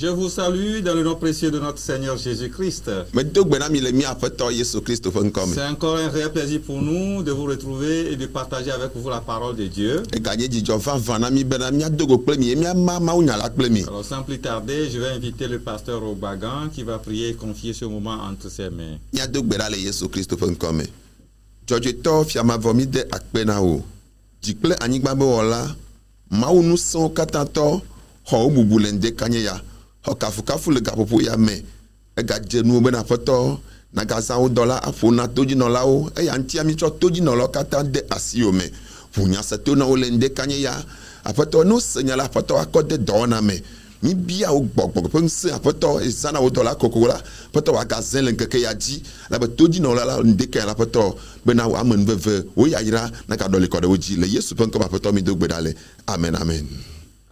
Je vous salue dans le nom précieux de notre Seigneur Jésus-Christ. C'est encore un réel plaisir pour nous de vous retrouver et de partager avec vous la parole de Dieu. Alors sans plus tarder, je vais inviter le pasteur Obagan qui va prier et confier ce moment entre ses mains. Kafu le gapopo ya me e ga jenu be na foto na ga sa o dollar afona toji no lao e ya ntia mi cho toji no lo kata de asio me punya sa to na o lende kanye ya afoto no senyala foto akode dona me mi bia o gbogbo pe nse afoto e sana o dollar kokola foto wa ga zen le keke ya ji la be toji no la ndeke la foto be na wa men veve o ya ira na ka dole ko de oji le yesu pen ko afoto mi dogbe dale amen amen.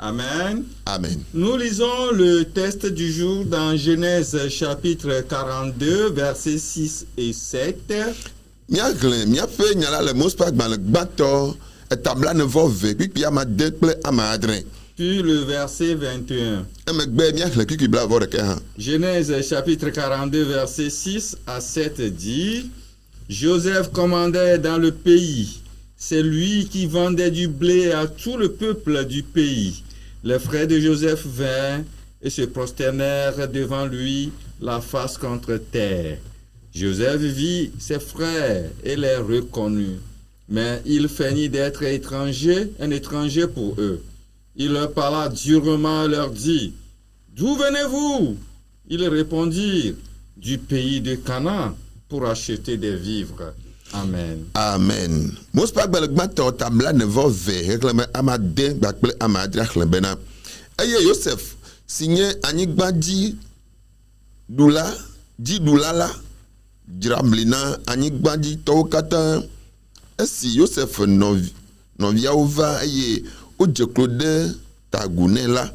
Amen. Amen. Nous lisons le texte du jour dans Genèse chapitre 42, versets 6 et 7. Puis le verset 21. Genèse chapitre 42, versets 6 à 7 dit: Joseph commandait dans le pays. C'est lui qui vendait du blé à tout le peuple du pays. Les frères de Joseph vinrent et se prosternèrent devant lui, la face contre terre. Joseph vit ses frères et les reconnut, mais il feignit d'être un étranger pour eux. Il leur parla durement et leur dit: D'où venez-vous? Ils répondirent: Du pays de Canaan, pour acheter des vivres. Amen. Amen. Mospa gbalgmato tabla ne vo ve reklame amade gbakple amadra khlebena. Eye Joseph signé anigbadi dula di dulala dramlina anigbadi tokata. Esi Joseph novia ova eye ojeklode tagunela.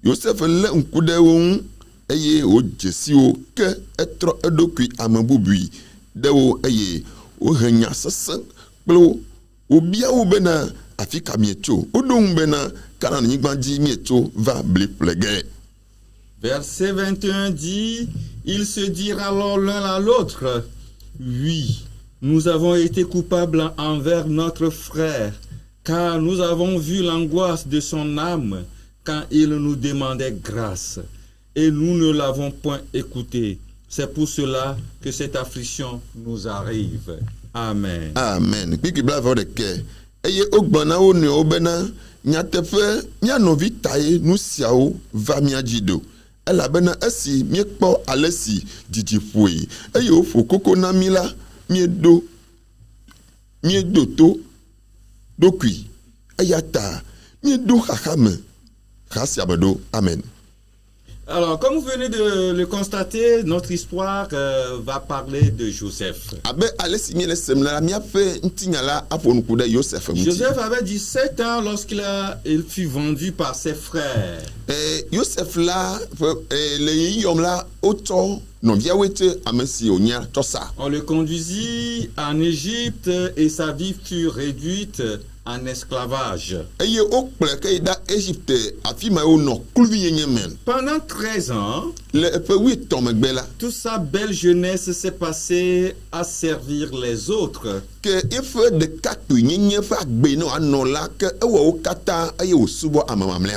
Joseph le nkude won eye ojesi o ke etro edokui amabubui dewo eye o hanya sasa plo obia wo bena afika mieto odon bena kana nyigbanji mieto va bliplegue. Verset 21 dit: Ils se dirent alors l'un à l'autre: Oui, nous avons été coupables envers notre frère, car nous avons vu l'angoisse de son âme quand il nous demandait grâce, et nous ne l'avons point écouté. C'est pour cela que cette affliction nous arrive. Amen. Amen. Puis bla vodeke. Eye ogbana o ne obena nyatefe nya novi taye nu siao va miajido. Ela bena esi miekpo alesi didipui. Eye ofo koko na mila miedo to dokui. Eyata miedo hakame. Grâce à Bado. Amen. Alors, comme vous venez de le constater, notre histoire va parler de Joseph. Joseph avait 17 ans lorsqu'il fut vendu par ses frères. Joseph là, on le conduisit en Égypte et sa vie fut réduite en esclavage. Pendant 13 ans, toute sa belle jeunesse s'est passée à servir les autres.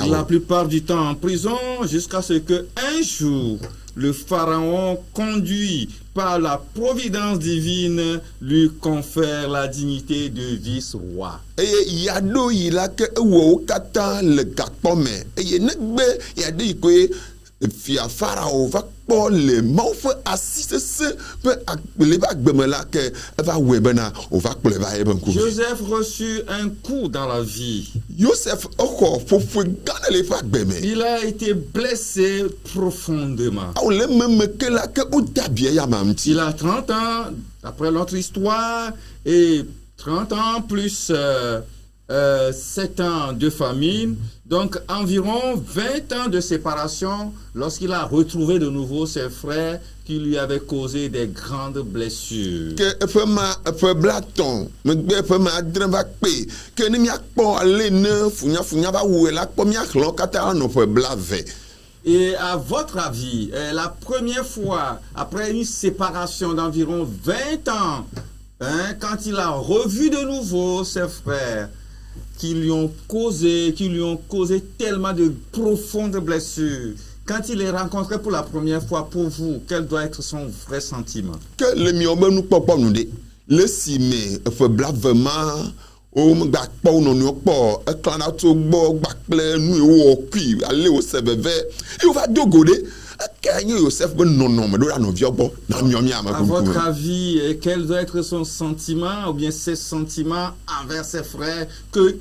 La plupart du temps en prison, jusqu'à ce que un jour, le pharaon, conduit par la providence divine, lui confère la dignité de vice-roi. Joseph reçut un coup dans la vie. Il a été blessé profondément. Il a 30 ans, après notre histoire, et 30 ans plus 7 ans de famine, donc environ 20 ans de séparation lorsqu'il a retrouvé de nouveau ses frères qui lui avaient causé des grandes blessures. Et à votre avis, la première fois, après une séparation d'environ 20 ans, quand il a revu de nouveau ses frères, qui lui ont causé tellement de profondes blessures, quand il les rencontrait pour la première fois, pour vous, quel doit être son vrai sentiment? Que le mieux nous pas nous dit le simé faut blavement o mgba kpɔ nɔnɔewo kpɔ eklãna tso gbɔ gbakple nu yiwo kui ale wo se veve yewo va do go ɖe eke nye Joseph be nɔnɔme ɖo ɖa nɔvia gbɔ na miami ame À votre avis, quel doit être son sentiment ou bien ses sentiments envers ses frères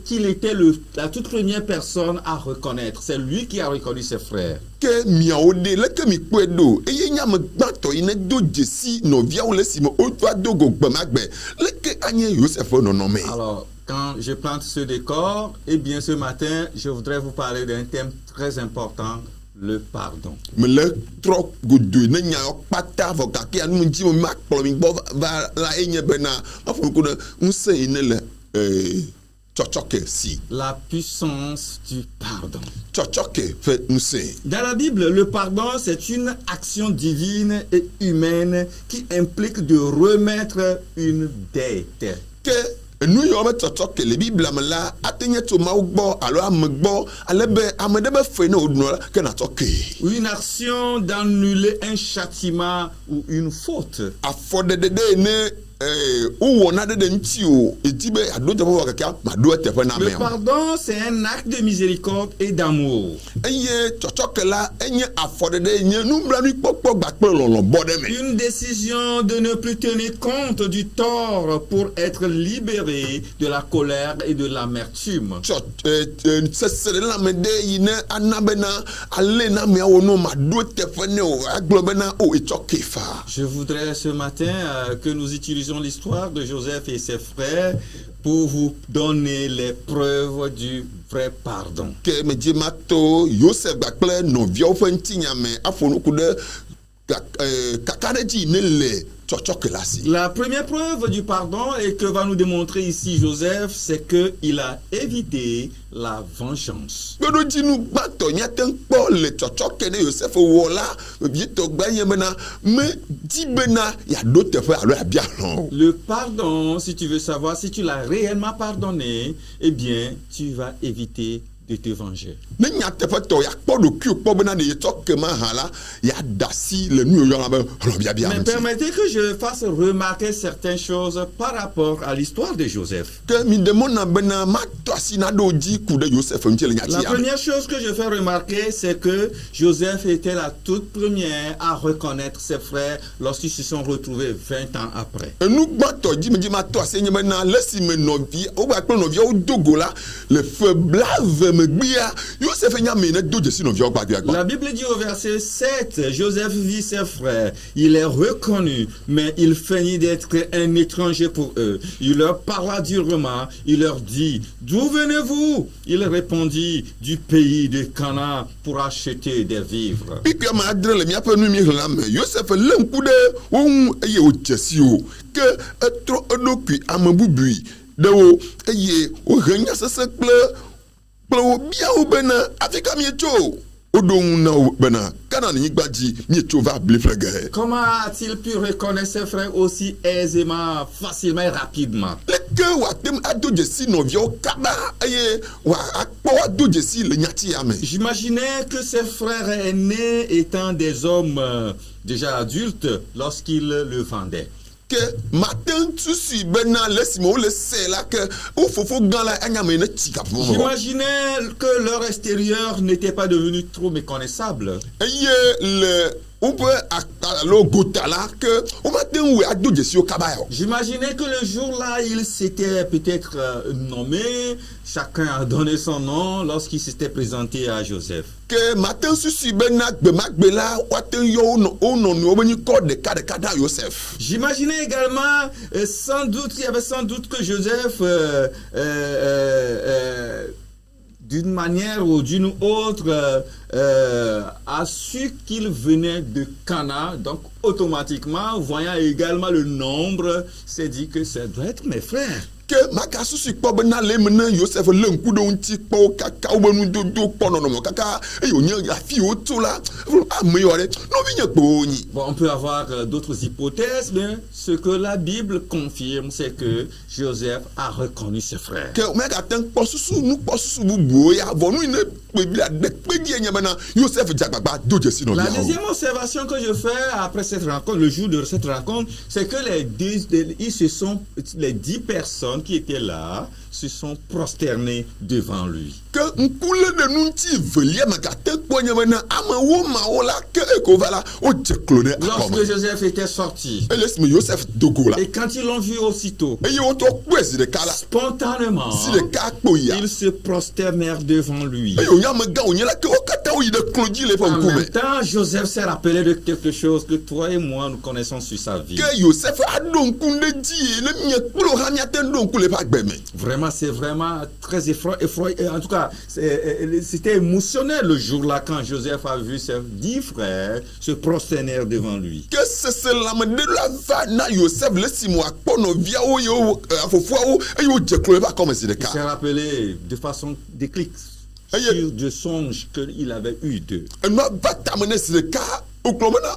qu'il était la toute première personne à reconnaître? C'est lui qui a reconnu ses frères. Ke miawo ɖe leke mi kpɔe ɖo eye nye ame gbãtɔ yi ne do dzesi nɔviawo le si me wova do go gbemagbe leke anye Joseph ƒe nɔnɔme. Alors, quand je plante ce décor, eh bien ce matin, je voudrais vous parler d'un thème très important, le pardon. Me le trɔ godo ne nya yɔ kpata vɔ gake anu dzi me ma kplɔ mi gbɔ va la enye bena ma fɔ ko ɖe ŋusẽ yi ne le tsɔtsɔke si. La puissance du pardon. Tsɔtsɔke ƒe ŋusẽ. Dans la Bible, le pardon, c'est une action divine et humaine qui implique de remettre une dette. Ke nu yiwo me tsɔtsɔke le Biblia me la ate nye tso Mawu gbɔ alo ame gbɔ ale be ame ɖe be fe ne woɖunɔ la ke natsɔ ke. Une action d'annuler un châtiment ou une faute. Afɔɖeɖe ɖe ne wowɔ na ɖe ɖe ŋuti o edi be aɖo teƒe wɔ keke maɖo teƒe na Le me o. pardon, c'est un acte de miséricorde et d'amour. Eye tsɔtsɔke la enye afɔɖeɖe nye nublanuikpɔkpɔ gbakple lɔlɔ bɔ ɖe me. Une décision de ne plus tenir compte du tort pour être libéré de la colère et de l'amertume. Sese ɖe lãme ɖe yi ne ana bena ale na ameawo no maɖo teƒe ne o agblɔ bena o etsɔ ke fa. Je voudrais ce matin que nous utilisions l'histoire de Joseph et ses frères pour vous donner les preuves du vrai pardon. Ke me dzi ma to Joseph gbakple nɔviawo ƒe ŋutinyame afɔ nuku ɖe kaka ɖe dzi ne le tsɔtsɔke la si. La première preuve du pardon et que va nous démontrer ici Joseph, c'est qu'il a évité la vengeance. Gbeɖodzinu gbãtɔ nyate kpɔ le tsɔtsɔke ne Joseph wɔ la vietɔ gba nye bena me di bena yaɖo teƒe alo yabia hlɔ. Le pardon, si tu veux savoir si tu l'as réellement pardonné, eh bien, tu vas éviter de te venger. Ne nyateƒetɔ yakpɔ ɖokuiwo kpɔ bena ne yetsɔ ke ma hã la yaɖe asi le nu yɔna be hlɔbiabia Mais ŋuti. permettez que je fasse remarquer certaines choses par rapport à l'histoire de Joseph. Ke mi de mona bena matɔ asi naɖewo dzi ku ɖe Joseph ŋuti le La nyati ya me. première chose que je fais remarquer, c'est que Joseph était la toute première à reconnaître ses frères lorsqu'ils se sont retrouvés 20 ans après. Enu gbãtɔ dzi me dzi matɔ asi nye bena le si me nɔvi wo kple nɔviawo do go la le fe blave megbea Joseph nya me ne do dzesi nɔviawo gbadua gba. La Bible dit au verset 7, Joseph vit ses frères, il les reconnut, mais il feignit d'être un étranger pour eux. Il leur parla durement, il leur dit, d'où venez-vous? Il répondit, du pays de Canaan pour acheter des vivres. Pike ma adre le miaƒe nu mi hlã me Joseph le ŋku ɖe wo ŋu eye wodze si o ke etrɔ eɖokui ame bubui ɖe wo eye wohe nya sese kple wo bia wo bena afi ka mietso woɖo ŋu na wo bena Kanaanyigba dzi mietso va bli ƒle ge. Comment a-t-il pu reconnaître ses frères aussi aisément, facilement et rapidement? Leke wòate ŋu ado dzesi nɔviawo kaba eye wòakpɔ ado dzesi le nyati ya me. J'imaginais que ses frères aînés étant des hommes déjà adultes lorsqu'ils le vendaient. Ke mate ŋutusi bena le si me wole se la ke wo fofo gã la anya me ne tsi gaƒo me. J'imaginais que leur extérieur n'était pas devenu trop méconnaissable. Eye le woƒe alo gota la ke womate ŋu ado dzesiwo kaba ya o. J'imaginais que le jour-là, il s'était peut-être nommé, chacun a donné son nom lorsqu'il s'était présenté à Joseph. Ke mate susu bena gbemagbe la woate yɔ wo nɔnɔewo be nyikɔ ɖeka na Joseph. J'imaginais également, il y avait sans doute que Joseph, d'une manière ou d'une autre, a su qu'il venait de Cana, donc automatiquement, voyant également le nombre, s'est dit que ça doit être mes frères. ke maka susu kpɔ bena le eme ne Joseph le ŋku ɖe ŋuti kpɔ kaka wobe nudodo kpɔ nɔnɔme kaka eye wònye afi wotso la ame yɔ ɖe nɔvinye kpo nyi. Bon, on peut avoir d'autres hypothèses, mais ce que la Bible confirme, c'est que Joseph a reconnu ses frères. ke megate ŋu kpɔ susu nukpɔ susu bubuwo ya vɔ nu yi ne kpebia ɖe kpedie nye bena Joseph dze agbagba do dzesi La nɔviawo. deuxième observation que je fais après cette rencontre, le jour de cette rencontre, c'est que les 10 personnes qui étaient là se sont prosternés devant lui. ke ŋkule ɖe nu ŋuti velia megate kpɔ nye bena amewo mawo la ke eko va la wodze klo ɖe Lorsque akɔme. Joseph était sorti, eye esime Joseph dogo la et quand ils l'ont vu aussitôt, eye wotɔ kpɔe zi ɖeka la spontanément, zi ɖeka kpo yia ils se prosternèrent devant lui. eye wònye amegã wònye la ke wo katã woyi ɖe klo dzi le eƒe En ŋkume. même temps, Joseph s'est rappelé de quelque chose que toi et moi nous connaissons sur sa vie. ke Joseph aɖo ŋku ɖe dzi ne mie kplo hã miate ŋu ɖo ŋku le eƒe agbeme. Vraiment, c'est vraiment très effrayant. En tout cas, c'était émotionnel le jour-là quand Joseph a vu ses 10 frères se prosterner devant lui. ke sese lãme ɖe la va na Joseph le esime wòakpɔ nɔviawo yewo fofoawo eye wodze klo le eƒe akɔme zi Il ɖeka. s'est rappelé de façon déclic sur des songes qu'il avait eu d'eux. enua va tame ne zi ɖeka wokplɔ bena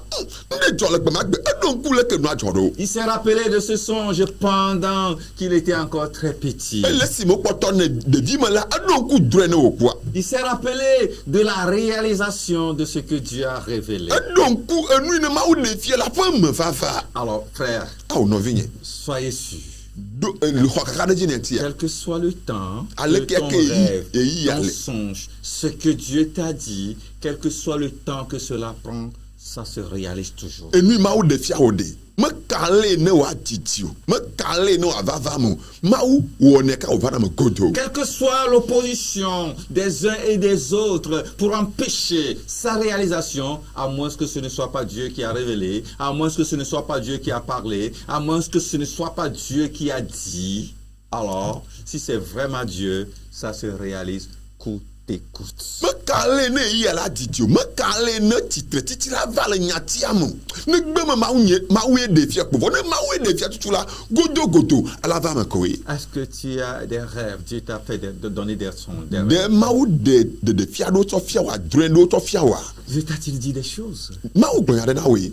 ne dzɔ le gbemagbe eɖo ŋku le ke nua dzɔ ɖo. Il s'est rappelé de ce songe pendant qu'il était encore très petit. ele esime wokpɔtɔ ne ɖevi me la eɖo ŋku drɔe ne wòkua. Il s'est rappelé de la réalisation de ce que Dieu a révélé. eɖo ŋku enu yi ne Mawu ɖe fia la ƒe me vava. Alors, frère, Awo nɔvinye soyez sûrs. do le xɔ kaka ɖe dzi ne tia. Quel que soit le temps, Allez, ton que- rêve, et- ton allez. songe, ce que Dieu t'a dit, quel que soit le temps que cela prend, ça se réalise toujours. enu yi Mawu ɖe fia wo ɖe mekale ne wòadidi o mekale ne wòavava me o Mawu wɔ neka wòva na me godo. Quelle que soit l'opposition des uns et des autres pour empêcher sa réalisation, à moins que ce ne soit pas Dieu qui a révélé, à moins que ce ne soit pas Dieu qui a parlé, à moins que ce ne soit pas Dieu qui a dit, alors, si c'est vraiment Dieu, ça se réalise coûte et coûte. mekale ne eya la didi o mekale ne tsitre titi la va le nyatia me o ne gbe me Mawu ye ɖe fia kpɔ vɔ ne Mawu ye ɖe fia tutu la godo ala va me koe. Est-ce que tu as des rêves? Dieu t'a fait de donner des songes, des rêves. ne Mawu ɖe fia ɖewo tsɔ fia wa drɔe ɖewo tsɔ fia wa Dieu t'a-t-il dit des choses? Mawu gblɔ nya ɖe na woe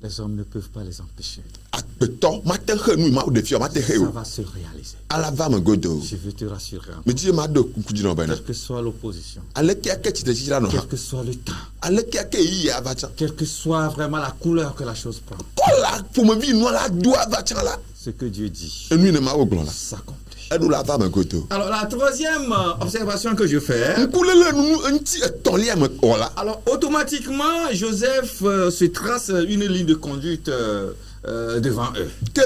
Les hommes ne peuvent pas les empêcher. agbetɔ mate xe nu yi Mawu ɖe fia mate xe Ça o va se réaliser. ala va me godo. Je veux te rassurer. medzi ma ɖo kuku dzi na bena Quelle que soit l'opposition, aleke ake tsitre titi la nɔ quel ha que soit le temps, aleke ake yi ava tsã quelle que soit vraiment la couleur que la chose prend, kɔla ƒomevi nua la do ava tsã la ce que Dieu dit enu yi ne Mawu gblɔ la s'accomplit. eɖo la va me godo. Alors la troisième observation que je fais, ŋkulele nu ŋuti etɔ̃lia me wɔ la alors automatiquement Joseph se trace une ligne de conduite devant eux. ke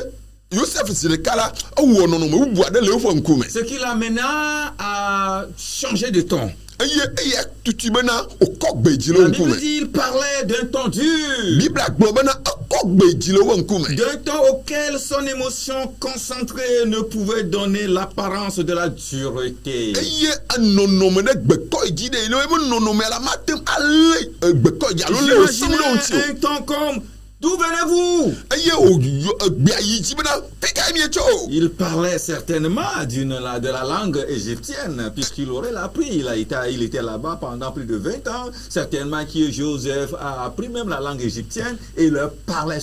Joseph zi ɖeka la ewɔ nɔnɔme bubu aɖe le woƒe ŋkume Ce qui l'amena à changer de ton. eye eya tutu bena wòkɔ gbe dzi le La wo Bible ŋkume dit il parlait d'un ton dur, biblia gblɔ bena ekɔ gbe dzi le wo ŋkume d'un ton auquel son émotion concentrée ne pouvait donner l'apparence de la dureté. eye enɔnɔme ɖe gbekɔ yi dzi ɖe le ebe nɔnɔmea la mate ŋu ale gbekɔ yi dzi alo le wòsem ɖe wo ŋuti o. J'imaginais un ton comme d'où venez-vous? eye wògbea yi dzi bena pekae mietsɔ o. Il parlait certainement de la langue égyptienne, puisqu'il aurait appris. Il était là-bas pendant plus de 20 ans. Certainement que Joseph a appris même la langue égyptienne et leur parlait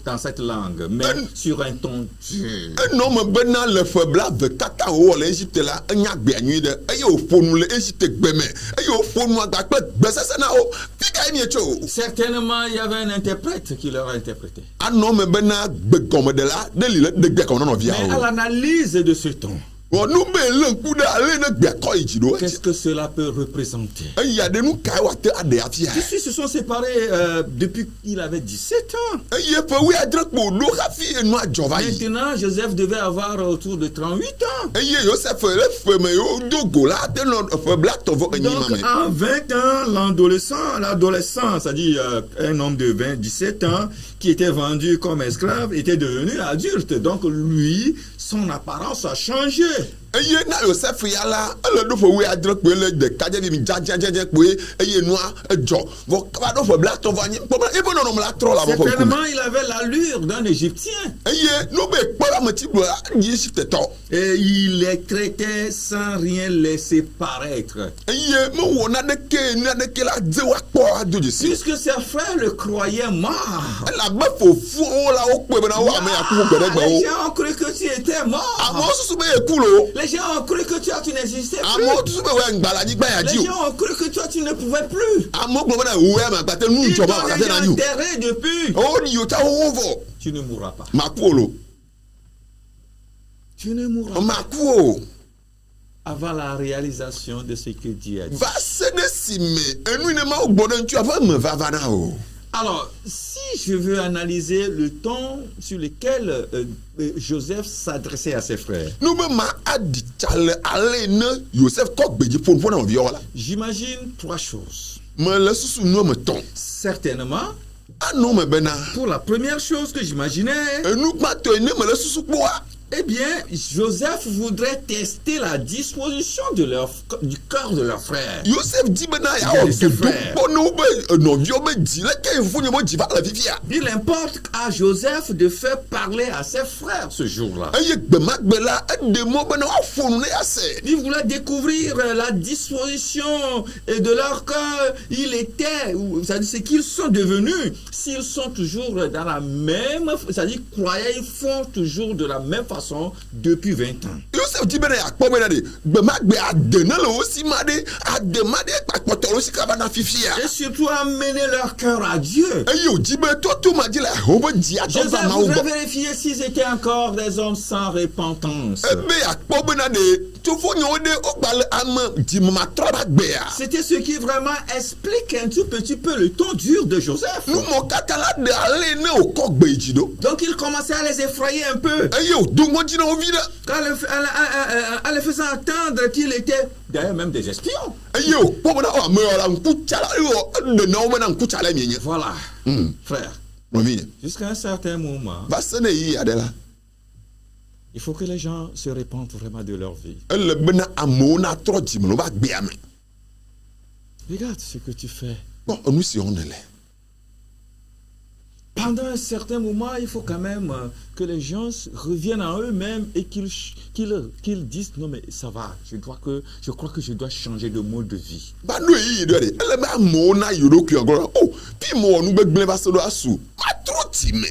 dans cette langue, mais sur un ton dur. enɔme bena le ƒe blave katã wòwɔ le Egypte la enya gbea nyui ɖe eye wòƒo nu le Egypte gbe me eye wòƒo nu agba kple gbesese na wo pekae mietsɔ o. Certainement, il y avait un interprète qui leur a interprété. anɔme bena gbegɔmeɖela ɖe li le ɖe gbea kɔ Mais à nɔnɔviawo. l'analyse de ce ton, wɔ nu be le ŋku ɖe ale ne gbea kɔ yi dzi ɖo qu'est-ce que cela peut représenter? eya ɖe nu kae wòate aɖe afia. Ici, se sont séparés depuis qu'il avait 17 ans. eye ƒe wuiadre kpo ɖo hafi enua dzɔ va yi. Maintenant, Joseph devait avoir autour de 38 ans. eye Joseph le ƒe me yewo do go la ate nɔ ƒe blatɔvɔ enyima Donc, me. en 20 ans, l'adolescent, c'est-à-dire un homme de 17 ans qui était vendu comme esclave, était devenu adulte. Donc, lui, son apparence a changé. eye na Joseph ya la ele do fo we adre pe le de kaje bi jajajaja pe eye noa ejo vo ka do fo bla to va ni po e bo no la tro la bo. Certainement il avait l'allure d'un Égyptien. Eye no be po la mati do Égypte to. Et il les traitait sans rien laisser paraître. Eye mo wo na de ke la de wa po ado je si. Puisque ses frères le croyaient mort. La ba fo fu o la o pe na wa me ya ku gbe gba o. Les gens ont cru que tu étais mort. Amo susu be e ku lo. Les gens ont cru que tu n'existais plus. Amo susu be we ngbala ni gba ya ji Les o. gens ont cru que toi tu ne pouvais plus. Amo gbo na wo ma gba te nu Ils njoba t'ont ka te déjà na ni o. enterré depuis. O ni yo ta o vo. Tu ne mourras pas. Ma ku lo. Tu ne mourras pas. Ma ku o. Avant la réalisation de ce que Dieu a dit. Va se de sime enu ne ma ogbo de tu avant me va va na o. Alors, si je veux analyser le ton sur lequel Joseph s'adressait à ses frères, Nou me ma adi chale ale ne Joseph ko gbeji fon fon na vi la. j'imagine trois choses. Me le susu no me ton. Certainement, Anu me bena. pour la première chose que j'imaginais, Enu ma to ne me le susu po a. eh bien, Joseph voudrait tester la disposition du cœur de leur frère. Joseph di bena ya Bien, o c'est do frère. po no be no vi o be di le ke fon mo di va la vivia. Il importe à Joseph de faire parler à ses frères ce jour-là. Eye gbe ma gbe la de mo bena o fon ne ya se. Il voulait découvrir la disposition de leur cœur. Il était, c'est-à-dire ce qu'ils sont devenus. S'ils sont toujours dans la même, c'est-à-dire croyaient, ils font toujours de la même façon depuis 20 ans. Joseph di bena ya kpo bena de gbe ma gbe adene le o si ma de pakpoto lo si ka ba na fifia. Et surtout amener leur cœur à Dieu. Eye o di be to ma di la o be di a to Joseph ba ma o voudrait bo. vérifier s'ils étaient encore des hommes sans repentance. Ebe ya kpo bena de to fo nyo de o gbale am di ma tro ba gbe ya. C'était ce qui vraiment explique un tout petit peu le ton dur de Joseph. Nou mo katala de ale ne o ko gbe ji do. Donc il commençait à les effrayer un peu. Eye o do mo di na o vi da. En les faisant entendre qu'il était d'ailleurs même des espions. Eye o kpo bena o me o la nku chala o de na o me na nku chala mi nye. Voilà, frère. Mo vi. Jusqu'à un certain moment, Va se ne yi adela. il faut que les gens se répandent vraiment de leur vie. Ele bena amo na tro di mo ba gbe ame. Regarde ce que tu fais. Bon, nous si on est. Pendant un certain moment, il faut quand même que les gens reviennent en eux-mêmes et qu'ils disent non mais ça va, je crois que je dois changer de mode de vie. Ba no yi do de. Ele ba mo na yoro ku agora. Oh, pi mo nu be gbe ba se do asu. Ma tro ti me.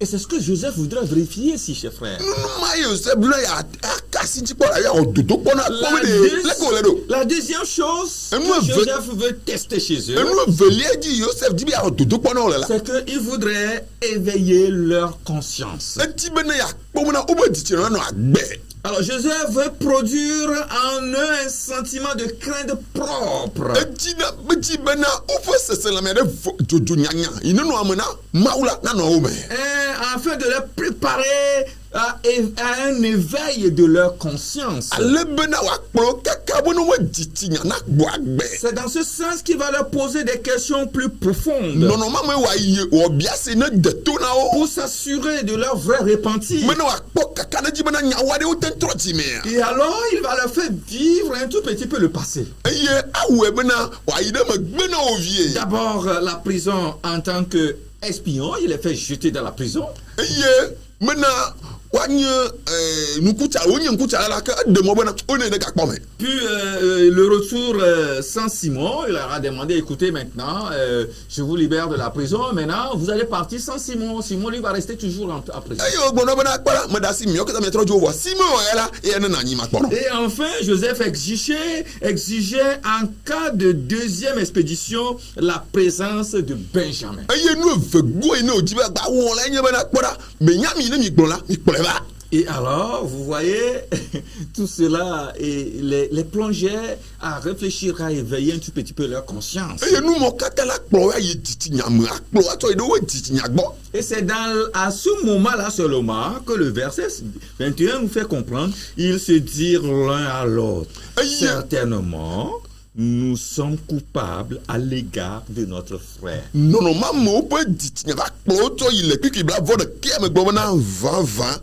Et c'est ce que Joseph voudrait vérifier ici, chers frères. Ma Joseph bla ya kasi ti pola ya o dodo pona ko me de le ko le do. La deuxième chose Et moi, que Joseph veut tester chez eux, Enu velie di Joseph di bi ya o dodo pona o le la. c'est qu'il voudrait éveiller leur conscience. E ti bena ya po mo na o be di ti na no agbe. Alors Joseph veut produire en eux un sentiment de crainte propre. E ti na be ti bena o fo sese la me de jojo nyanya. Inu no amena maula na no o me. Afin de les préparer à un éveil de leur conscience. Ale bena wa kpro kaka bo no mo di ti nya na gbo agbe. C'est dans ce sens qu'il va leur poser des questions plus profondes Non non ma me wa yi o bia se ne de to na o. pour s'assurer de leur vrai repentir. Me no wa kpo kaka na ji bena nya wa de o ten tro ti me. Et alors, il va leur faire vivre un tout petit peu le passé. Eye awe bena wa yi de me gbe na o vie. D'abord, la prison en tant que espion, il les fait jeter dans la prison. Eye mena wanye nukucha onye nkucha la ka de mo bena o ne de ka kpome. Puis le retour sans Simon, il leur a demandé, écoutez maintenant, je vous libère de la prison, maintenant vous allez partir sans Simon. Simon lui va rester toujours en prison. Eye o gbono bena kpala me da si mi o ka me tro jo wo si mo e la e ne na nyi ma kpono. Et enfin, Joseph exigeait en cas de deuxième expédition la présence de Benjamin. Eye nu ve go e ne o di ba gba wo la nye bena kpoda me nya mi ne mi gbon la mi kpole ba. Et alors, vous voyez, tout cela et les plongeait à réfléchir, à éveiller un tout petit peu leur conscience. Eye nu mo kata la kplo ya yi titi nya me akplo ato e do we titi nya gbo. Et c'est à ce moment-là seulement que le verset 21 nous fait comprendre, ils se dirent l'un à l'autre, certainement, nous sommes coupables à l'égard de notre frère. Non non ma mo pe titi nya ba kplo to yi le kiki bla vo de ke me gbo na 20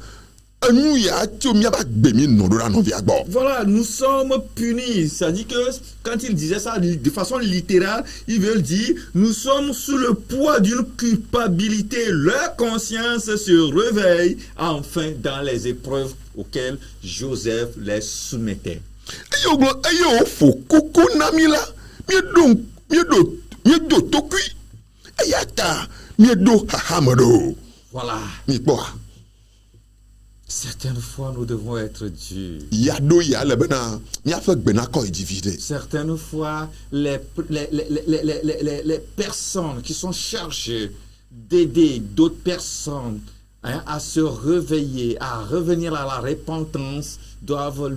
enu ya tso mia ba gbe mi no do la no via gbo. Voilà, nous sommes punis. Ça dit que quand il disait ça de façon littérale, il veut dire nous sommes sous le poids d'une culpabilité. Leur conscience se réveille enfin dans les épreuves auxquelles Joseph les soumettait. Ayo fo koko na mi la. Mi do tokui. Ayata mi do hahamado. Voilà. Mi po. Certaines fois, nous devons être durs. Yado ya le bena mi a fait bena ko divide. Certaines fois, les personnes qui sont chargées d'aider d'autres personnes à se réveiller, à revenir à la repentance, doivent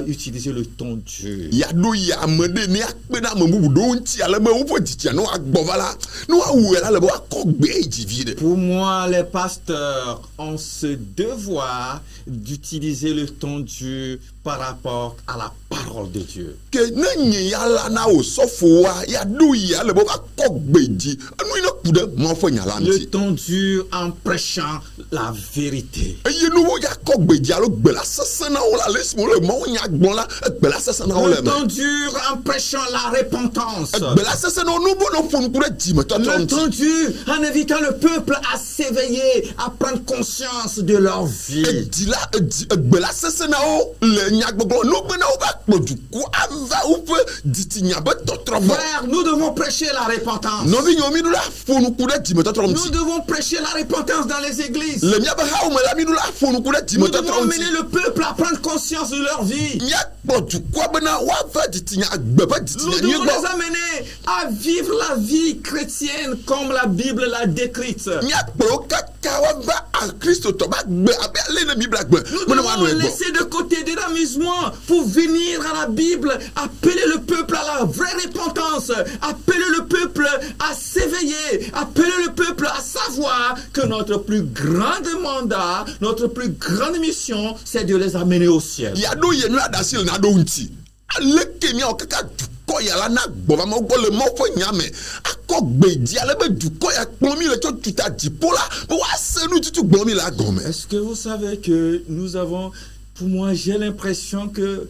utiliser le ton dur. Yado ya mede ni akpena mamu do nti ale me wo fo no agbovala no awuela le bo akogbe divide. Pour moi, les pasteurs ont ce devoir d'utiliser le ton dur par rapport à la parole de Dieu. Que nenyi ya la na o sofo wa yado ya le bo akogbe di anu ina kude mo fo nyala nti. Le ton dur en prêchant la vérité. Eye no wo ya akogbe di alo gbe la sesena o la lesmo le mo nya gbon la gbe la sesena o le Le ton dur en prêchant la repentance. Gbe la sesena o no bo no fo nkure di me to Le ton dur en invitant le peuple à s'éveiller, à prendre conscience de leur vie. Di la gbe la sesena o le nya gbogbo no be na o ba podu ku ava o pe diti nya be totro bo. Frère, nous devons prêcher la repentance. No vi nyomi du la fo nkure di me totro Nous devons prêcher la repentance dans les églises. le mia be ha o me la mi du la fo nkure di me Nous devons totro amener le peuple à prendre conscience de leur vie. mia podu ku be na wa va diti nya gbe ba diti Nous nya devons ni les gbo. amener à vivre la vie chrétienne comme la Bible l'a décrite. Mia pro kaka wa ba a Christ to ba gbe abe le na Bible gbe. Nous devons laisser de côté des amusements pour venir à la Bible, appeler le peuple à la vraie repentance, appeler le peuple à s'éveiller, appeler le peuple à savoir que notre plus grand mandat, notre plus grande mission, c'est de les amener au ciel. Ya do ye nua da sil na do nti. Aleke mi o kaka duko ya la na gbo ba mo go le mo fo nyame. Akogbe di ale be duko ya pon mi le to tuta dipola. Bo wa se nu tutu gbo mi la gome. Est-ce que vous savez que nous avons, pour moi, j'ai l'impression que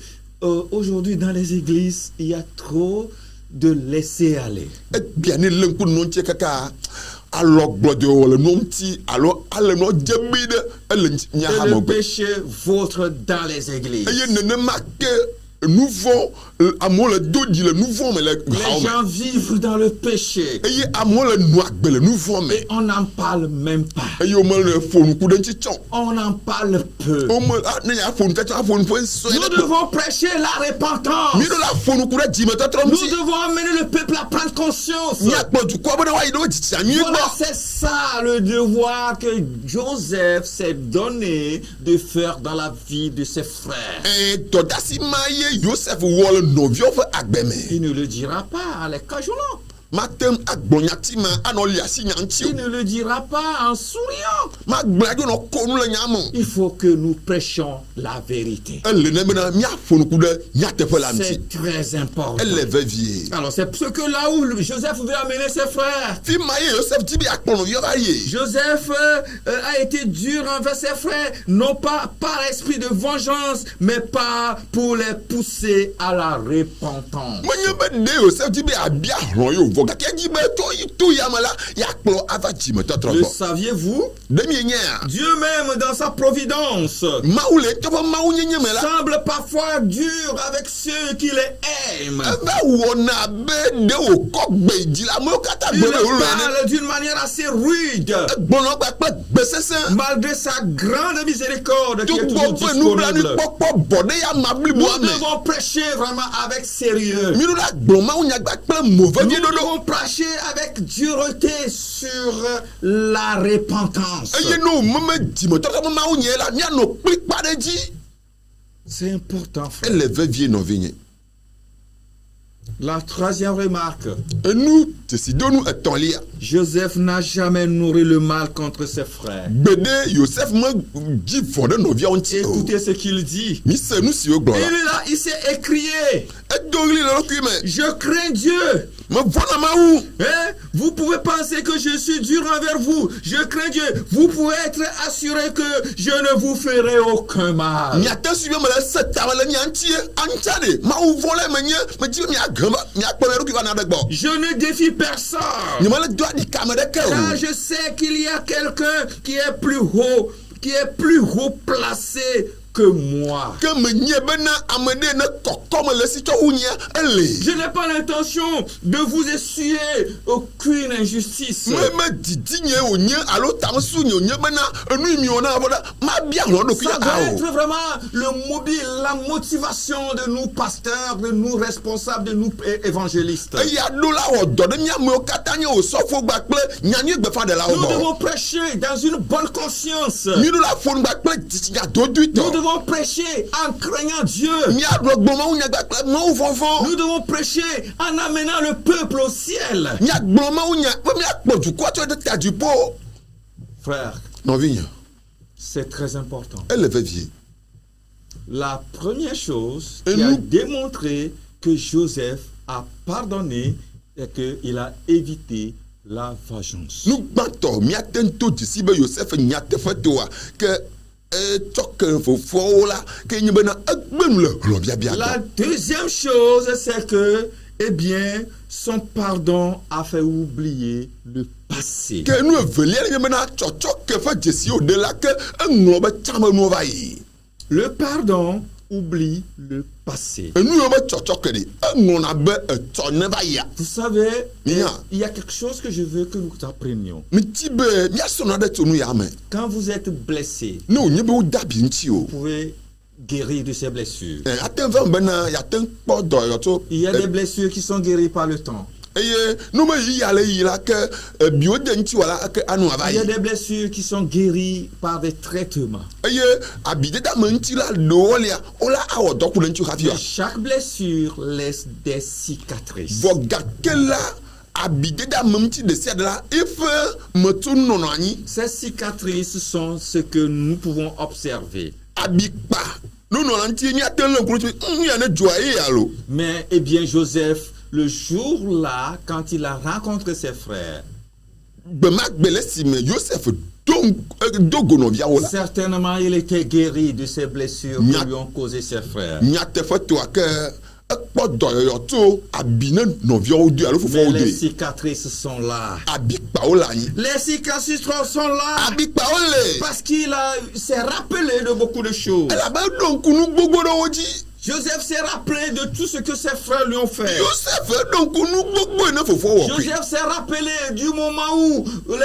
aujourd'hui dans les églises, il y a trop de laisser aller. E bien ni lenku no nti kaka alo gbodo wole no nti alo ale no jebide ele nya ha Et le mo. péché vôtre dans les églises. Eye nene marqué nouveau amour le dodi le nouveau mais le Les gens vivent dans le péché. eye amour le noir le nouveau mais Et on n'en parle même pas. eye o me le fonu ku den chichon On en parle peu. o me ne ya fonu ta fonu po so Nous devons prêcher la repentance. mi do la fonu ku de di me to trom Nous ti devons amener le peuple à prendre conscience. ni akpo du ko bona wa ido ti ti ami Voilà, gbo c'est ça le devoir que Joseph s'est donné de faire dans la vie de ses frères. to dasi maye Joseph wol no vio fe agbeme Il ne le dira pas en les cajolant. matem agbonyati ma anoli asi nyanti Il ne le dira pas en souriant. ma gblado no konu le nyamo Il faut que nous prêchions la vérité. ele ne mena mi afonu ku de nya te fe la nti C'est très important. elle veut vie Alors c'est ce que là où Joseph veut amener ses frères. fi maye Joseph ti bi akpono vio ba ye Joseph a été dur envers ses frères, non pas par esprit de vengeance, mais pas pour les pousser à la repentance. Mwenye be de Joseph ti be abia ron yo voga ke di be to yamala ya kplo avati me Le totrobo saviez-vous? demi nya Dieu même dans sa providence maule to mawu nyenye me la semble parfois dur avec ceux qui les aiment. ebe wona be de o kogbe di la mo kata Il gbe le lo parle d'une manière assez rude, gbono gba pe gbesese malgré sa grande miséricorde qui to est toujours gbo pe nu bla ni disponible. popo bode ya mabli Nous bo ame devons prêcher vraiment avec sérieux. mi la gbo mawu nya gba pe mauvais Nous vie dodo devons prêcher avec dureté sur la repentance. eye no meme di me totrobo mawu nye la mi no kpikpa de di C'est important, frère. elle veut vie no vigne La troisième remarque. et nous décidons eton lia Joseph n'a jamais nourri le mal contre ses frères. Bede Joseph me dit fondé nos vies entières. Écoutez ce qu'il dit. Mi se nous si o gloire. Il s'est écrié. Et donc il le mais Je crains Dieu me vɔna mawu. Vous pouvez penser que je suis dur envers vous. Je crains Dieu. Vous pouvez être assuré que je ne vous ferai aucun mal. Miate subi me le seta me le miantie anchade. Mawu vɔle me nye me di mia gamba mia kpɔme ɖokui va na ɖe gbɔ. Je ne défie personne. Ni me le do adi kame ɖeke o. Car je sais qu'il y a quelqu'un qui est plus haut placé que moi. Que me nye bena ame ɖe ne kɔkɔ me le si tsɔ wu nye ele. Je n'ai pas l'intention de vous essuyer aucune injustice. Me didi nye o nye alo tam su nye o nye bena enu mi ona boda ma bia lo ɖokui Ça doit a o. être vraiment le mobile, la motivation de nous pasteurs, de nous responsables, de nous évangélistes. Eya do la wɔ dɔ ɖe miamewo katã nye o sɔfo gba kple nyanyui gbefa ɖe la wo Nous bɔ. devons prêcher dans une bonne conscience. Mi do la fonu gba kple dzitsinya dodui Nous tɔ. devons prêcher en craignant Dieu. Mia do gblɔ mawu nya gba kple mawu vɔvɔ. Nous devons prêcher en amenant le peuple au ciel. Mia gblɔ mawu nya be mia kpɔ dukɔa tso ɖe ta dziƒo. Frère, Nɔvinya, c'est très important. ele vevie. La première chose Et qui a nous- démontré que Joseph a pardonné et qu'il a évité la vengeance. Nugbãtɔ miate ŋuto dzisi be Yosef nya teƒe toa ke etsɔ ke fofoawo la ke nye bena egbe nu le hlɔ̃biabia La tɔ. deuxième chose, c'est que, eh bien, son pardon a fait oublier le passé. Ke nu evelia nye bena tsɔtsɔ ke ƒe dzesiwo ɖe la ke eŋlɔ be tsamenuwo va yi. Le pardon oublie le passé. Enu yiwo be tsɔtsɔ ke ɖi eŋlɔna be etsɔ ne va yia. Vous savez, Mia. il y a quelque chose que je veux que nous apprenions. Miti be miasɔ nu aɖe tso nu ya me. Quand vous êtes blessé, Ne wònye be woda abi ŋuti o. vous pouvez guérir de ces blessures. Ate va bena yate ŋu kpɔ dɔyɔ tso. Il y a des blessures qui sont guéries par le temps. Eye nu me yi ya le yi la ke biwo de ŋuti wa la ke anu ava Il y a yi. des blessures qui sont guéries par des traitements. Eye abideda me ŋuti la ɖewo lia wola awɔ dɔ ku le ŋuti hafi Mais wa. chaque blessure laisse des cicatrices. Vɔ gake la abideda me ŋuti ɖe sia ɖe la eƒe metu nɔnɔ anyi. Ces cicatrices sont ce que nous pouvons observer. Abikpa nunɔla ŋuti miate le ŋku tso ya ne dzoa ye alo. Mais, eh bien, Joseph, le jour-là, quand il a rencontré ses frères, Gbemagbe le si me Yosef do gonɔviawo la. certainement il était guéri de ces blessures Nya- que lui ont causé ses frères. Nyateƒe toa ke ekpɔ dɔyɔyɔ tso abi ne nɔviawo doe alo Mais fofoawo les doe. cicatrices sont là. Abikpawo le anyi. Les cicatrices sont là Abikpawo le. parce s'est rappelé de beaucoup de choses. Elabe ɖo ŋku nu gbogbo ɖewo dzi. Joseph s'est rappelé de tout ce que ses frères lui ont fait. Yosef ɖo ŋku nu gbogbo ne fofoa wɔ kui. Joseph s'est rappelé du moment où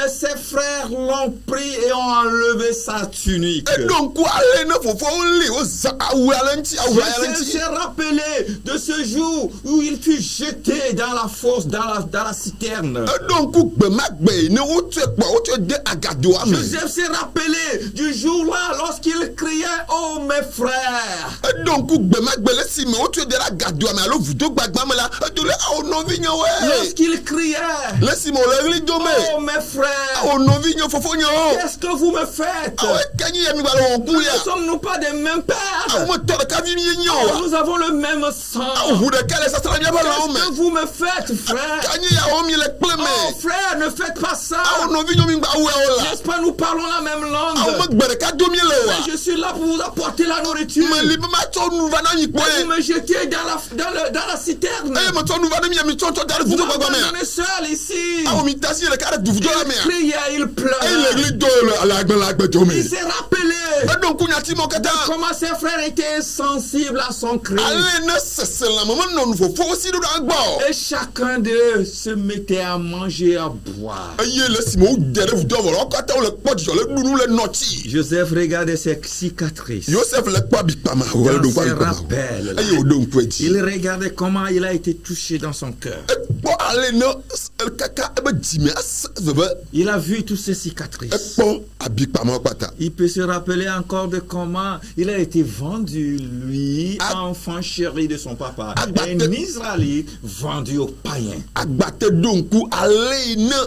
ses frères l'ont pris et ont enlevé sa tunique. Eɖo ŋku ale ne fofoawo li woza awu ale ŋuti awu ale Joseph ŋuti. s'est rappelé de ce jour où il fut jeté dans la fosse, dans la citerne. Eɖo ŋku gbemagbe ne wotsɔe kpɔ wotsɔe de agadoa me. Joseph s'est rappelé du jour-là lorsqu'il criait, oh mes frères. Eɖo ŋku gbemagbe le si me wotsɔe de ɖe agadoa me alo vudo gbagba me la edo le awo nɔvinyewoe. Lorsqu'il criait, Le si me wòle ɣli do me. oh mes frères, Awo nɔvinye fofonyewo. qu'est-ce que vous me faites? Awo ekenyi ya mi gba le wɔn ku Ne ya. sommes-nous pas des mêmes Awo pères? me tɔ ɖeka vi mi nye o wa. Nous avons le même Awo sang. ʋu ɖeka le sasra miaƒe lãwo Qu'est-ce que me. vous me faites, frère? Kanyi yawo mi le kple Oh me. frère, ne faites pas ça. Awo nɔvinyewo mi gba wu ya wo la. N'est-ce pas, nous parlons la même Awo langue. me gbe ɖeka do mi le wa. Mais je suis là pour vous apporter la nourriture. Me li be ma tsɔ nu va na nyi Vous kpɔe. me jetez dans la citerne. Eye me tsɔ nu va ne mi tsɔ da ɖe Vous vudo gbagba m'abandonnez mea. seul ici. Awo mi tasi ɖeka ɖe du vudo la Il mea. criait, il Eye le pleurait. ɣli do le agbe do me. Il s'est rappelé Eɖo ŋku nyati mɔ katã. comment ses frères étaient sensibles à son cri. Ale ne seselãme menɔ nu fofowo si ɖo ɖe agbɔ. Et chacun d'eux se mettait à manger, à boire. Eye le si me wo de ɖe vudo vɔ la wo katã wole kpɔ dzidzɔ le ɖu nu le nɔtsi. Joseph regardait ses cicatrices. Yosef le kpɔ abikpama o le ɖo kpɔ abikpama o. Eye woɖo ŋkue dzi. Il regardait comment il a été touché dans son cœur. Ekpɔ ale ne kaka ebe dzime ase veve. Il a vu toutes ces cicatrices. Ekpɔ abikpama kpata. Il peut se rappeler encore de comment il a été vendu, lui, enfant chéri de son papa. Un Israélite vendu aux païens. Agbate ɖo ŋku ale yi ne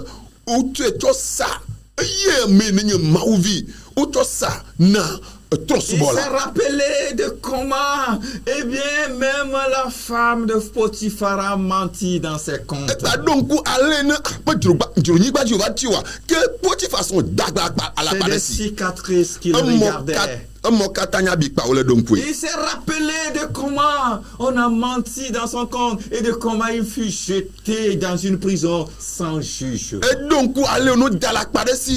wotsɔe tsɔ sa eye me ne nye mawuvi wotsɔ sa na trop Il souvent s'est là. rappelé de comment, eh bien, même la femme de Potiphar a menti dans ses comptes. Et bah donc allez ne pas du ba du va tu vois que petit façon dagba à la C'est des paresse. cicatrices qu'il regardait. Mon katanya bi pa ole donc Il s'est rappelé de comment on a menti dans son compte et de comment il fut jeté dans une prison sans juge. et donc allez nous dans la paresse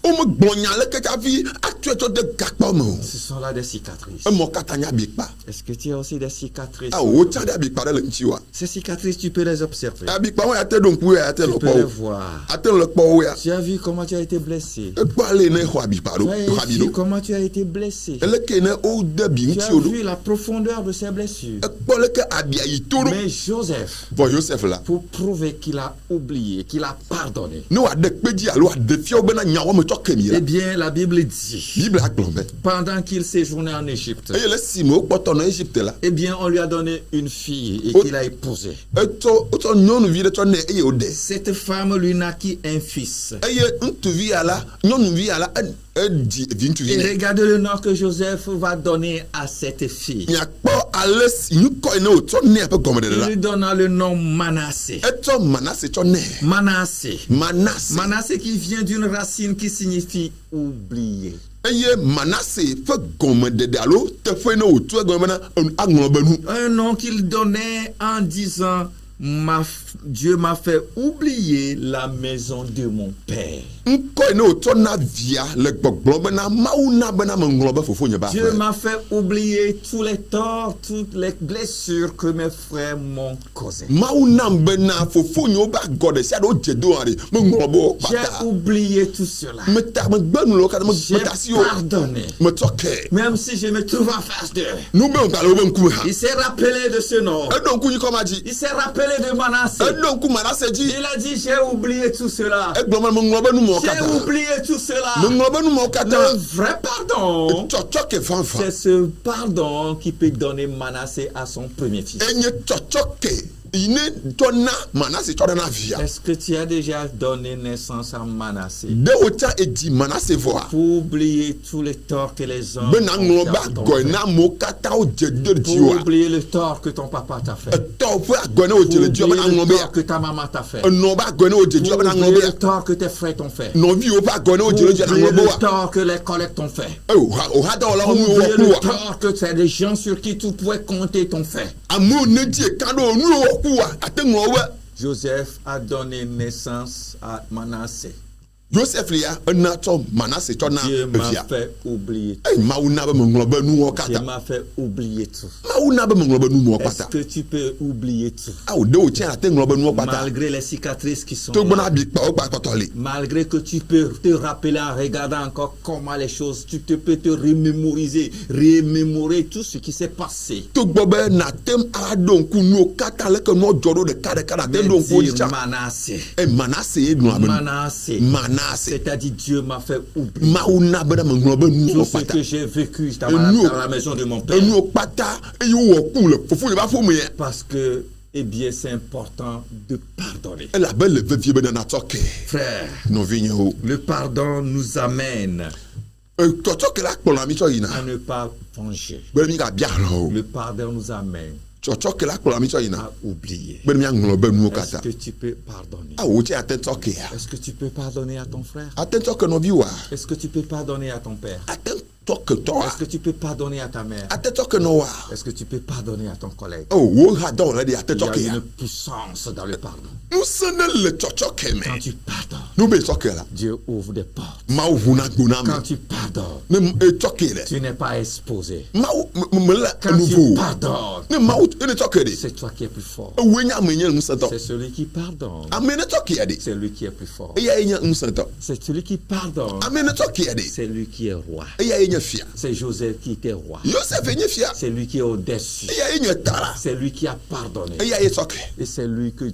o me gbonya le que ta vie actuel de gakpa mo. Ce sont là des cicatrices. Mon katanya bi pa. Est-ce que tu as aussi des cicatrices? Ah o tcha bi pa le nti wa. Ces cicatrices, tu peux les observer. Abi pa wa ate donc we ate Tu le peux les po. voir. Ate le po we. Tu as vu comment tu as été blessé. E pa le ne ho abi pa do. Tu as Abi vu do. comment tu as été blessé. Le que ne o de bi Tu nti as o do. vu la profondeur de ses blessures. E pa le que abi ayi to do. Mais Joseph, Bon Joseph là. pour prouver qu'il a oublié, qu'il a pardonné, Nous a de pédi alors de fio bena nyawo me tokemi eh là. bien, la Bible dit, Bible a plombe. pendant qu'il séjournait en Égypte, Et le simo poto en Égypte là. eh bien, on lui a donné une fille et Oh. qu'il a épousée. Et to nyonu vi de to ne e ode. Cette femme lui naquit un fils. Et ntu vi ala, nyonu vi ala di vi ntu Et vi. regardez le nom que Joseph va donner à cette fille. Nya po ales ñu ko ne o to ne pe gomede Il là. lui donna le nom Manassé. Et to Manassé to ne. Manassé. Manassé. Manassé qui vient d'une racine qui signifie oublier. Eye Manassé fe gomede de alo te fe ne o to gomede na agno banu. Un nom qu'il donnait en disant Dieu m'a fait oublier la maison de mon père. Nko ne o to na via le gbogbo bena mawu na bena me nglobe fofo nya ba. Dieu m'a fait oublier tous les torts, toutes les blessures que mes frères m'ont causées. Mawu na bena fofo nya ba gode sia do jedo ari me nglobe o J'ai pata. oublié tout cela. Me ta me gbanu lo ka me J'ai ta si o. pardonné. Me toke. Même si je me trouve en face d'eux. Nou be on ka lo be nku ha. Il s'est rappelé de ce nom. E don ku yi koma ji. Il s'est rappelé de Manassé. E don ku Manassé ji. Il a dit, j'ai oublié tout cela. E gbo me nglobe nu mo J'ai kata. oublié tout cela. Me nglobe nu mo kata. Le vrai pardon, Chochoke fanfa. c'est ce pardon qui peut donner Manassé à son premier fils. Enye chochoke. Ine tona Manassé tona na via. Est-ce que tu as déjà donné naissance à Manassé? De ota e di Manassé voa. Pour oublier tous les torts que les hommes Ben na ont nglobe fait à ton go père. na mo kata o jedo Pour di wa. oublier le tort que ton papa t'a fait. To fu agone o Pour jele di o ben na oublier le nglobe. tort que ta maman t'a fait. No ba agone o jedo Pour ben na oublier nglobe. le tort que tes frères t'ont fait. No vi o ba agone o Pour jele di na oublier nglobe le wa. tort que les collègues t'ont fait. O ha da ola Pour onu oublier o le ku wa. tort que c'est des gens sur qui tu pouvais compter t'ont fait. Amu ne di e kado onu o ku wa. Ate nglobe. Joseph a donné naissance à Manassé. Joseph lia na to Manassé to na Dieu m'a via. fait oublier. Ei mawu na be me nglobe nu o Dieu kata. m'a fait oublier tout. Mawu na be me nglobe nu mo Est-ce kata. que tu peux oublier tout? Ah o de o tia ate nglobe nu o kata. Malgré les cicatrices qui sont To là. gbona bi pa o pa tole. Malgré que tu peux te rappeler en regardant encore comment les choses, tu peux te remémorer tout ce qui s'est passé. To gbobe na tem adon ku nu o kata le ke no jodo de kade kala te Mais don ko dire cha. Manassé. E Manassé e nu aben. Manassé. Manassé. C'est-à-dire Dieu m'a fait oublier Mawu na be me nglobe nu tout o ce kata. que j'ai vécu dans, nous- dans la maison de mon père. E nu o kata e yo wo ku le fofu le ba fo me. Parce que, eh bien, c'est important de pardonner. E la be le vie be na toke. Frère, No vinye o. le pardon nous amène E to toke la kpolo mi so yina. à ne pas venger. Be mi ga bia lo. Le pardon nous amène To toke la kpolo mi so yina. à oublier. Be mi nglobe nu o Est-ce kata. que tu peux pardonner? Ah o tia ate toke ya. Est-ce que tu peux pardonner à ton frère? Ate toke no bi wa. Est-ce que tu peux pardonner à ton père? Ate toke to wa. Est-ce que tu peux pardonner à ta mère? Ate toke no wa. Est-ce que tu peux pardonner à ton collègue? Oh, wo ha da already ate Il y toke a ya. une puissance dans le pardon. Nous sommes le toke Quand me. tu pardonnes, Nous be toke la. Dieu ouvre des portes. Ma ou na guna Quand me. tu pardonnes, Ne e toke le. tu n'es pas exposé. Ma ou me la Quand tu nouveau. pardonnes, Ne ma ou e toke de. c'est toi qui es plus fort. We nya me nya nsato. C'est celui qui pardonne. Amene toke ya de. C'est lui qui est plus fort. E ya nya nsato. C'est celui qui pardonne. Amene toke ya de. C'est lui qui est roi. E ya nya fia. C'est Joseph qui était roi. Joseph nya fia. C'est lui qui est au-dessus. E ya nya tara. C'est lui qui a pardonné. E ya toke. Et c'est lui que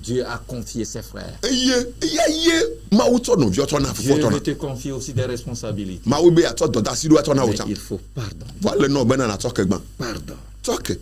Dieu a confié ses frères. Ye ma ou to no vi to na Dieu fofo to veut na. te confier aussi des responsabilités. Ma ou be ya to do da si do to na o Mais cha. il faut pardonner. Voilà no be na toke gban. Pardon. Toke.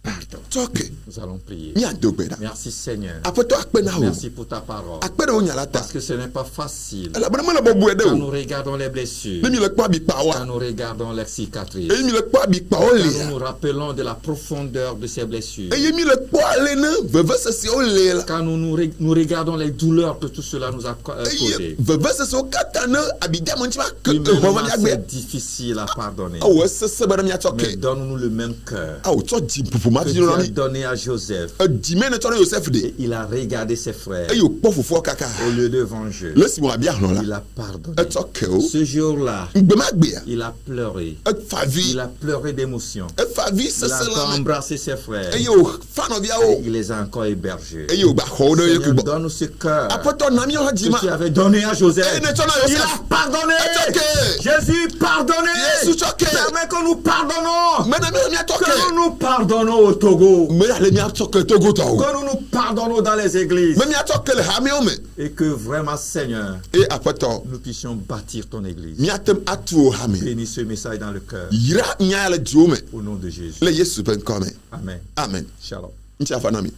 Pardon. atoke Nous allons prier. mi adogbeda Merci Seigneur. apoto akpena o Merci pour ta parole. akpena o nyalata Parce que ce n'est pas facile. ala bana mana bobu ede Quand o nous regardons les blessures, ne mi le kpa bi kpa quand wa nous regardons les cicatrices, e mi le kpa bi kpa o quand le nous nous rappelons de la profondeur de ces blessures, e mi le kpa le na veve sese o le la quand nous regardons les douleurs que tout cela nous a causées, veve sese o kata na abidja mo nti ba ke humainement, ho ma ya gbe c'est difficile à pardonner. awo sese bana mi atoke Mais donne-nous le même cœur awo to di pupu ma que di Dieu no a ni donné à Joseph. di me ne to Joseph de Et il a regardé ses frères e yo po fufu kaka au lieu de venger. le si mo abia hlo Il la a pardonné. e toke o Ce jour-là, ngbe ma gbe ya il a pleuré. e fa vi Il a pleuré d'émotion. e fa vi Il sese a encore la embrassé ses frères. e yo fa no bia o Il les a encore hébergés. e yo gba ho do ye Seigneur, ku donne-nous ce cœur apoto na mi o di ma que tu avais donné à Joseph. e ne to na Il a Joseph pardonné. atoke Jésus, pardonnez. Yesu toke Permets que nous pardonnons. me na mi atoke Que nous nous pardonnons au Togo. me ya le mi atoke to go to o Que nous nous pardonnons dans les églises. me mi atoke le ha mi o me Et que vraiment, Seigneur, e apoto nous puissions bâtir ton église. mi atem atu o ha me Bénis ce message dans le cœur. yira nya le di o me Au nom de Jésus. le Yesu ben kome Amen. amen Shalom. nti afa na mi